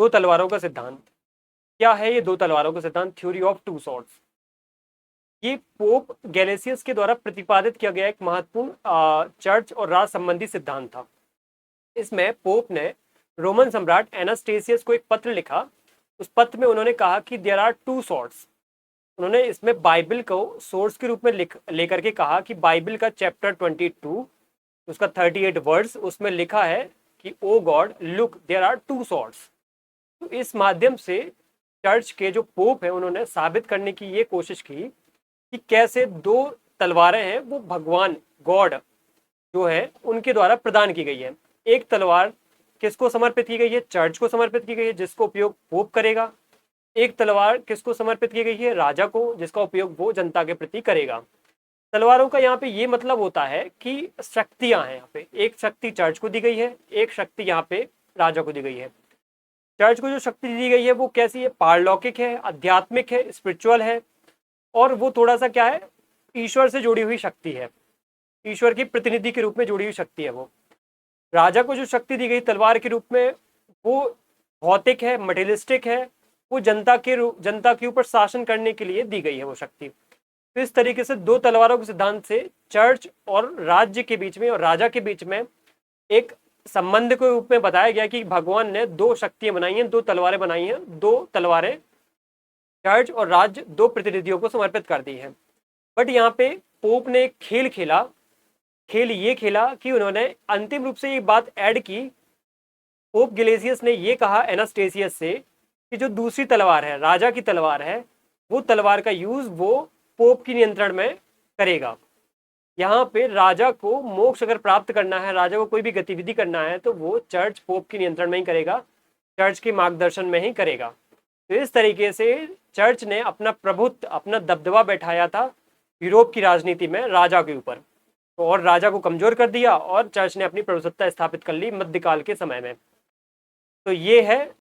दो तलवारों का सिद्धांत। क्या है ये दो तलवारों का सिद्धांत? Theory of two swords. ये पोप गैलेसियस के द्वारा प्रतिपादित किया गया एक महत्वपूर्ण चर्च और राज संबंधी सिद्धांत था। इसमें पोप ने रोमन सम्राट एनास्टेसियस को एक पत्र लिखा। उस पत्र में उन्होंने कहा कि देयर आर टू सॉर्ड्स। उन्होंने इसमें बाइबल को सोर्स के रूप में लेकर के कहा कि बाइबल का चैप्टर 22 उसका 38 वर्ड्स उसमें लिखा है कि O God look there are two swords. तो इस माध्यम से चर्च के जो पोप है उन्होंने साबित करने की ये कोशिश की कि कैसे दो तलवारें हैं वो भगवान गॉड जो है उनके द्वारा प्रदान की गई है। एक तलवार किसको समर्पित की गई है? चर्च को समर्पित की गई है, जिसको उपयोग पोप करेगा। एक तलवार किसको समर्पित की गई है? राजा को, जिसका उपयोग वो जनता के प्रति करेगा। तलवारों का यहाँ पे ये मतलब होता है कि शक्तियां हैं। यहाँ पे एक शक्ति चर्च को दी गई है, एक शक्ति यहाँ पे राजा को दी गई है। चर्च को जो शक्ति दी गई है वो कैसी है? पारलौकिक है, आध्यात्मिक है, स्पिरिचुअल है, और वो थोड़ा सा क्या है, ईश्वर से जुड़ी हुई शक्ति है, ईश्वर की प्रतिनिधि के रूप में जुड़ी हुई शक्ति है वो। राजा को जो शक्ति दी गई तलवार के रूप में वो भौतिक है, मटेरियलिस्टिक है, वो जनता के ऊपर शासन करने के लिए दी गई है वो शक्ति। तो इस तरीके से दो तलवारों के सिद्धांत से चर्च और राज्य के बीच में और राजा के बीच में एक संबंध के रूप में बताया गया कि भगवान ने दो शक्तियां बनाई हैं, दो तलवारें बनाई हैं, दो तलवारें चर्च और राज्य दो प्रतिनिधियों को समर्पित कर दी है। बट यहाँ पे पोप ने एक खेल खेला। खेल ये खेला कि उन्होंने अंतिम रूप से ये बात ऐड की। पोप गैलेसियस ने ये कहा एनास्टेसियस से कि जो दूसरी तलवार है, राजा की तलवार है, वो तलवार का यूज वो पोप की नियंत्रण में करेगा। यहाँ पे राजा को मोक्ष अगर प्राप्त करना है, राजा को कोई भी गतिविधि करना है, तो वो चर्च पोप के नियंत्रण में ही करेगा, चर्च के मार्गदर्शन में ही करेगा। तो इस तरीके से चर्च ने अपना प्रभुत्व, अपना दबदबा बैठाया था यूरोप की राजनीति में राजा के ऊपर, तो और राजा को कमजोर कर दिया और चर्च ने अपनी प्रभुसत्ता स्थापित कर ली मध्यकाल के समय में। तो ये है